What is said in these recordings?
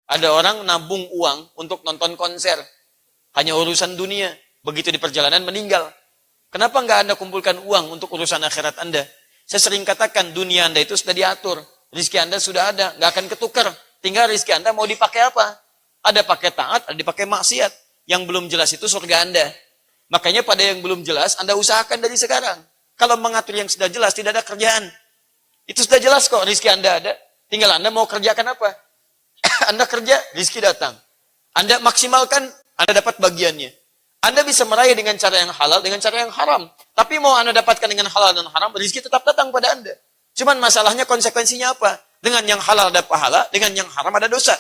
Ada orang nabung uang untuk nonton konser. Hanya urusan dunia. Begitu di perjalanan meninggal. Kenapa nggak Anda kumpulkan uang untuk urusan akhirat Anda? Saya sering katakan dunia Anda itu sudah diatur. Rizki Anda sudah ada. Nggak akan ketukar. Tinggal rizki Anda mau dipakai apa? Ada pakai taat, ada dipakai maksiat. Yang belum jelas itu surga Anda. Makanya pada yang belum jelas, Anda usahakan dari sekarang. Kalau mengatur yang sudah jelas, tidak ada kerjaan. Itu sudah jelas kok, rizki Anda ada. Tinggal Anda mau kerjakan apa? Anda kerja, rizki datang. Anda maksimalkan, Anda dapat bagiannya. Anda bisa meraih dengan cara yang halal, dengan cara yang haram. Tapi mau Anda dapatkan dengan halal dan haram, rizki tetap datang pada Anda. Cuman masalahnya konsekuensinya apa? Dengan yang halal ada pahala, dengan yang haram ada dosa.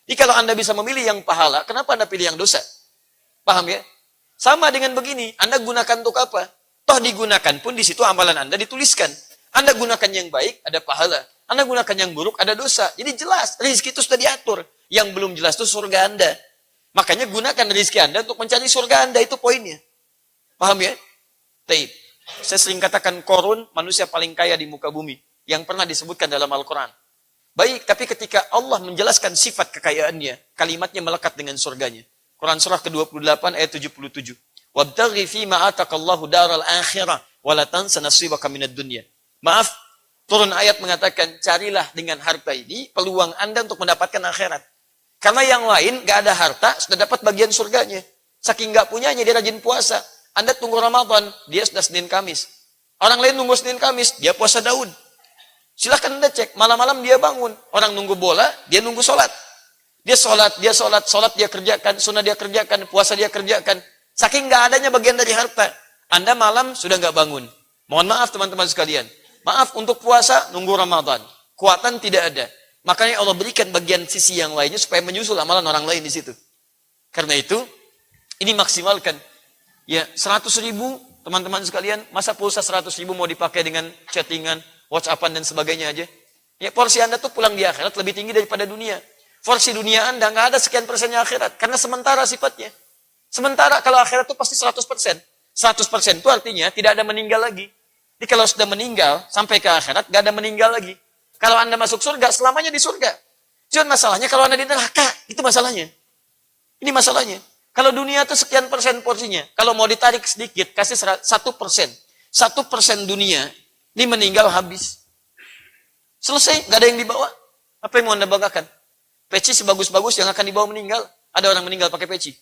Jadi kalau Anda bisa memilih yang pahala, kenapa Anda pilih yang dosa? Paham ya? Sama dengan begini, Anda gunakan untuk apa? Toh digunakan pun di situ amalan Anda dituliskan. Anda gunakan yang baik, ada pahala. Anda gunakan yang buruk, ada dosa. Jadi jelas, rezeki itu sudah diatur. Yang belum jelas itu surga Anda. Makanya gunakan rezeki Anda untuk mencari surga Anda, itu poinnya. Paham ya? Taib. Saya sering katakan Korun, manusia paling kaya di muka bumi. Yang pernah disebutkan dalam Al-Quran. Baik, tapi ketika Allah menjelaskan sifat kekayaannya, kalimatnya melekat dengan surganya. Quran surah ke-28 ayat 77. Wabtaghi fima atakallahu daral akhirah wa la tansa nasibaka minad dunya. Maaf, turun ayat mengatakan carilah dengan harta ini peluang Anda untuk mendapatkan akhirat. Karena yang lain gak ada harta sudah dapat bagian surganya. Saking gak punyanya dia rajin puasa. Anda tunggu Ramadan, dia sudah Senin Kamis. Orang lain nunggu Senin Kamis, dia puasa Daud. Silahkan Anda cek, malam-malam dia bangun. Orang nunggu bola, dia nunggu sholat. Dia sholat dia kerjakan, sunnah dia kerjakan, puasa dia kerjakan. Saking nggak adanya bagian dari harta. Anda malam sudah nggak bangun. Mohon maaf teman-teman sekalian. Maaf untuk puasa, nunggu Ramadan. Kuatan tidak ada. Makanya Allah berikan bagian sisi yang lainnya supaya menyusul amalan orang lain di situ. Karena itu, ini maksimalkan. Ya, 100.000 teman-teman sekalian, masa pulsa 100.000 mau dipakai dengan chattingan, WhatsAppan dan sebagainya aja. Ya, porsi Anda tuh pulang di akhirat lebih tinggi daripada dunia. Porsi dunia Anda nggak ada sekian persennya akhirat. Karena sementara sifatnya. Sementara kalau akhirat itu pasti 100%. 100% itu artinya tidak ada meninggal lagi. Jadi kalau sudah meninggal, sampai ke akhirat, nggak ada meninggal lagi. Kalau Anda masuk surga, selamanya di surga. Cuman masalahnya kalau Anda di neraka, itu masalahnya. Ini masalahnya. Kalau dunia itu sekian persen porsinya. Kalau mau ditarik sedikit, kasih 1%. 1% dunia, ini meninggal habis. Selesai, nggak ada yang dibawa. Apa yang mau Anda banggakan? Peci sebagus-bagus yang akan dibawa meninggal. Ada orang meninggal pakai peci.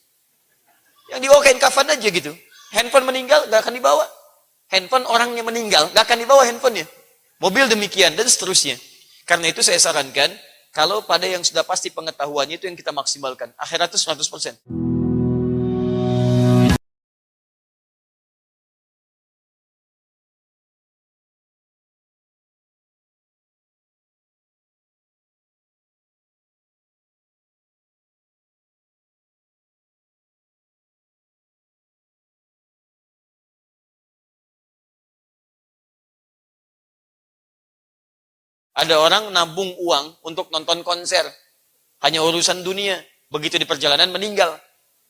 Yang dibawa kain kafan aja gitu. Handphone meninggal, gak akan dibawa. Handphone orangnya meninggal, gak akan dibawa handphonenya. Mobil demikian, dan seterusnya. Karena itu saya sarankan, kalau pada yang sudah pasti pengetahuannya itu yang kita maksimalkan. Akhirat itu 100%. Ada orang nabung uang untuk nonton konser. Hanya urusan dunia. Begitu di perjalanan meninggal.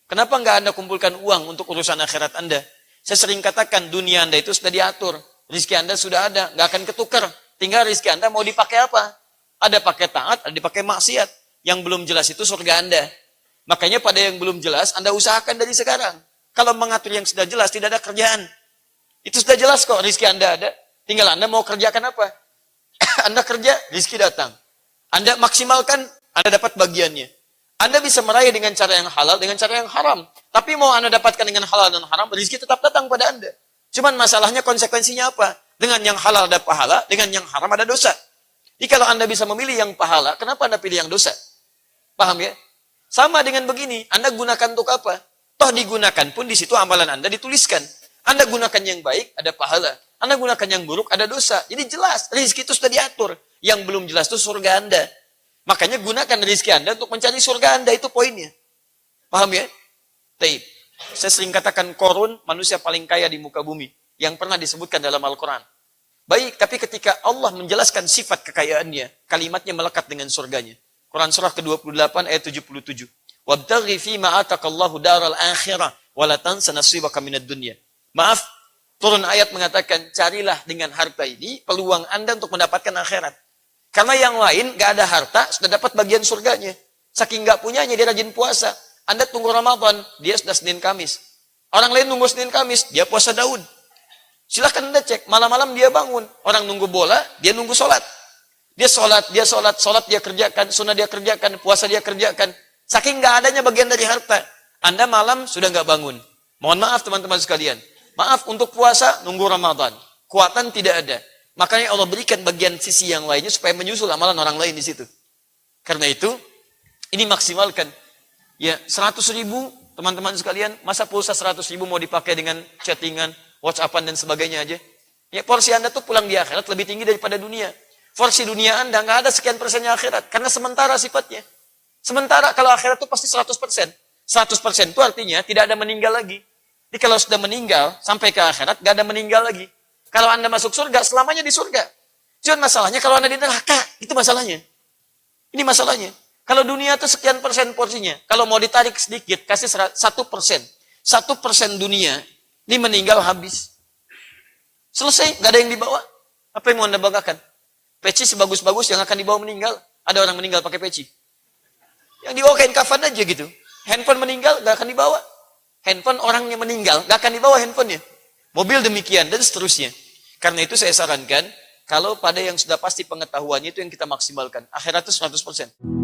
Kenapa nggak Anda kumpulkan uang untuk urusan akhirat Anda? Saya sering katakan dunia Anda itu sudah diatur. Rizki Anda sudah ada. Nggak akan ketukar. Tinggal rizki Anda mau dipakai apa? Ada pakai taat, ada dipakai maksiat. Yang belum jelas itu surga Anda. Makanya pada yang belum jelas, Anda usahakan dari sekarang. Kalau mengatur yang sudah jelas, tidak ada kerjaan. Itu sudah jelas kok, rizki Anda ada. Tinggal Anda mau kerjakan apa? Anda kerja, rizki datang. Anda maksimalkan, Anda dapat bagiannya. Anda bisa meraih dengan cara yang halal, dengan cara yang haram. Tapi mau Anda dapatkan dengan halal dan haram, rizki tetap datang pada Anda. Cuman masalahnya konsekuensinya apa? Dengan yang halal ada pahala, dengan yang haram ada dosa. Jadi kalau Anda bisa memilih yang pahala, kenapa Anda pilih yang dosa? Paham ya? Sama dengan begini, Anda gunakan untuk apa? Toh digunakan pun di situ amalan Anda dituliskan. Anda gunakan yang baik, ada pahala. Anda gunakan yang buruk, ada dosa. Jadi jelas, rezeki itu sudah diatur. Yang belum jelas itu surga Anda. Makanya gunakan rezeki Anda untuk mencari surga Anda, itu poinnya. Paham ya? Taib. Saya sering katakan Korun, manusia paling kaya di muka bumi. Yang pernah disebutkan dalam Al-Quran. Baik, tapi ketika Allah menjelaskan sifat kekayaannya, kalimatnya melekat dengan surganya. Quran surah ke-28 ayat 77. Wabtaghi fima atakallahu daral akhirah wa la tansa nasibaka minad dunya. Maaf, turun ayat mengatakan, carilah dengan harta ini peluang Anda untuk mendapatkan akhirat. Karena yang lain gak ada harta, sudah dapat bagian surganya. Saking nggak punyanya, dia rajin puasa. Anda tunggu Ramadan, dia sudah Senin Kamis. Orang lain nunggu Senin Kamis, dia puasa Daud. Silahkan Anda cek, malam-malam dia bangun. Orang nunggu bola, dia nunggu sholat. Dia sholat dia kerjakan, sunnah dia kerjakan, puasa dia kerjakan. Saking nggak adanya bagian dari harta. Anda malam sudah nggak bangun. Mohon maaf teman-teman sekalian. Maaf untuk puasa, nunggu Ramadan. Kuatan tidak ada. Makanya Allah berikan bagian sisi yang lainnya supaya menyusul amalan orang lain di situ. Karena itu, ini maksimalkan. Ya, 100.000 teman-teman sekalian, masa pulsa 100.000 mau dipakai dengan chattingan, WhatsAppan dan sebagainya aja. Ya, porsi Anda tuh pulang di akhirat lebih tinggi daripada dunia. Porsi dunia Anda nggak ada sekian persennya akhirat. Karena sementara sifatnya. Sementara kalau akhirat itu pasti 100%. 100% itu artinya tidak ada meninggal lagi. Jadi kalau sudah meninggal, sampai ke akhirat, nggak ada meninggal lagi. Kalau Anda masuk surga, selamanya di surga. Cuma masalahnya kalau Anda di neraka, itu masalahnya. Ini masalahnya. Kalau dunia itu sekian persen porsinya. Kalau mau ditarik sedikit, kasih 1%. 1% dunia, ini meninggal habis. Selesai, nggak ada yang dibawa. Apa yang mau Anda banggakan? Peci sebagus-bagus yang akan dibawa meninggal. Ada orang meninggal pakai peci. Yang dibawa kain kafan aja gitu. Handphone meninggal, nggak akan dibawa. Handphone orangnya meninggal, nggak akan dibawa handphonenya. Mobil demikian, dan seterusnya. Karena itu saya sarankan, kalau pada yang sudah pasti pengetahuannya itu yang kita maksimalkan. Akhirat itu 100%.